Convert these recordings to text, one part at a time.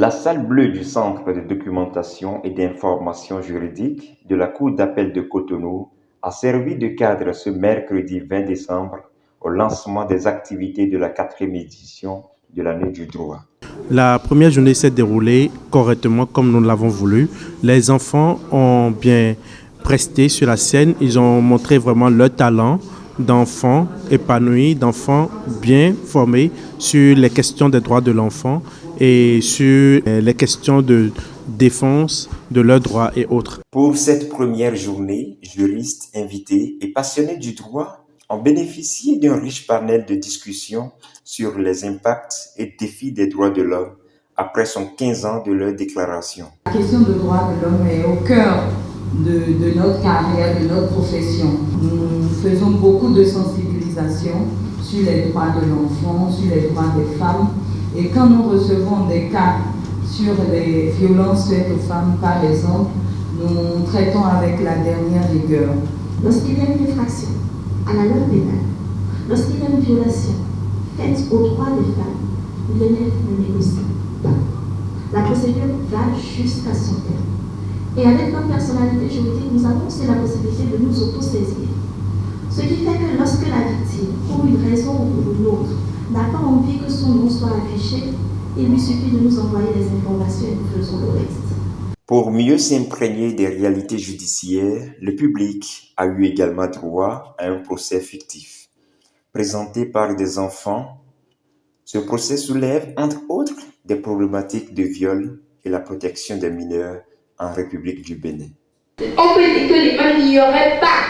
La salle bleue du Centre de documentation et d'information juridique de la Cour d'appel de Cotonou a servi de cadre ce mercredi 20 décembre au lancement des activités de la 4e édition de l'année du droit. La première journée s'est déroulée correctement comme nous l'avons voulu. Les enfants ont bien presté sur la scène. Ils ont montré vraiment leur talent d'enfants épanouis, d'enfants bien formés sur les questions des droits de l'enfant et sur les questions de défense de leurs droits et autres. Pour cette première journée, juristes, invités et passionnés du droit ont bénéficié d'un riche panel de discussions sur les impacts et défis des droits de l'homme après son 15 ans de leur déclaration. La question des droits de l'homme est au cœur de notre carrière, de notre profession. Nous faisons beaucoup de sensibilisation sur les droits de l'enfant, sur les droits des femmes. Et quand nous recevons des cas sur les violences faites aux femmes, par exemple, nous traitons avec la dernière rigueur. Lorsqu'il y a une infraction à la loi pénale, lorsqu'il y a une violation faite aux droits des femmes, l'élève ne négocie pas. La procédure va jusqu'à son terme. Et avec notre personnalité juridique, nous avons aussi la possibilité de nous autosaisir. Ce qui fait que lorsque la victime, pour une raison ou pour une autre, n'a pas envie que son nom soit affiché, il lui suffit de nous envoyer des informations et nous faisons le reste. Pour mieux s'imprégner des réalités judiciaires, le public a eu également droit à un procès fictif. Présenté par des enfants, ce procès soulève, entre autres, des problématiques de viol et la protection des mineurs en République du Bénin. On peut dire que l'imam n'ignorait pas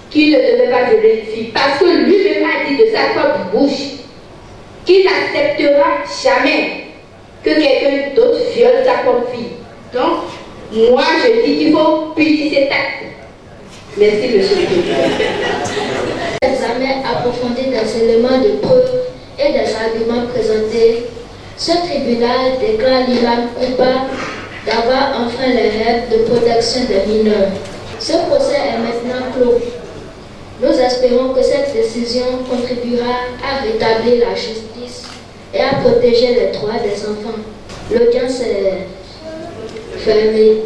qu'il ne devait pas violer une fille, parce que lui-même a dit de sa propre bouche qu'il n'acceptera jamais que quelqu'un d'autre viole sa propre fille. Donc, moi je dis qu'il faut punir cet acte. Merci, monsieur le président. L'examen approfondi des éléments de preuve et des arguments présentés, ce tribunal déclare l'imam coupable d'avoir enfreint les règles de protection des mineurs. Ce procès est maintenant clos. Nous espérons que cette décision contribuera à rétablir la justice et à protéger les droits des enfants. L'audience est fermée.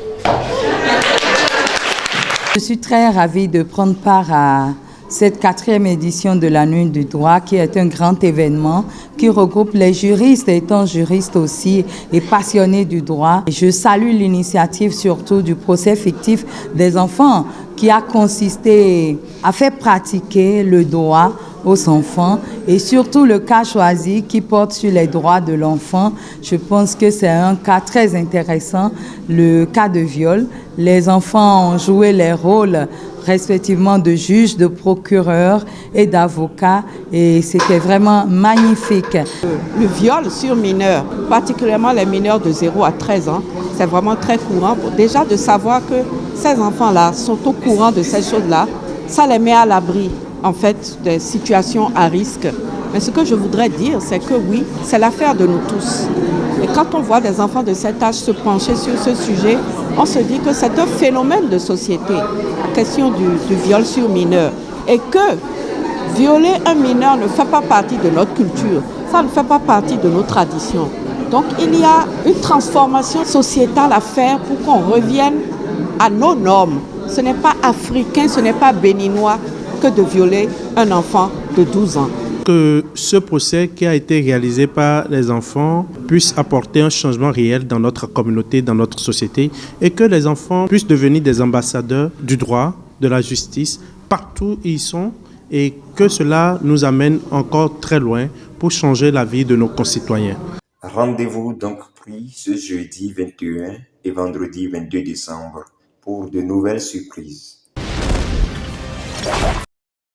Je suis très ravie de prendre part à cette 4e édition de la Nuit du droit, qui est un grand événement qui regroupe les juristes, étant juristes aussi et passionnés du droit. Je salue l'initiative surtout du procès fictif des enfants qui a consisté à faire pratiquer le droit aux enfants et surtout le cas choisi qui porte sur les droits de l'enfant. Je pense que c'est un cas très intéressant, le cas de viol. Les enfants ont joué les rôles respectivement de juge, de procureur et d'avocat et c'était vraiment magnifique. Le viol sur mineurs, particulièrement les mineurs de 0 à 13 ans, c'est vraiment très courant. Déjà de savoir que ces enfants-là sont au courant de ces choses-là, ça les met à l'abri en fait des situations à risque. Mais ce que je voudrais dire, c'est que oui, c'est l'affaire de nous tous. Et quand on voit des enfants de cet âge se pencher sur ce sujet, on se dit que c'est un phénomène de société, la question du viol sur mineur. Et que violer un mineur ne fait pas partie de notre culture, ça ne fait pas partie de nos traditions. Donc il y a une transformation sociétale à faire pour qu'on revienne à nos normes. Ce n'est pas africain, ce n'est pas béninois que de violer un enfant de 12 ans. Que ce procès qui a été réalisé par les enfants puisse apporter un changement réel dans notre communauté, dans notre société et que les enfants puissent devenir des ambassadeurs du droit, de la justice, partout où ils sont et que cela nous amène encore très loin pour changer la vie de nos concitoyens. Rendez-vous donc pris ce jeudi 21 et vendredi 22 décembre pour de nouvelles surprises.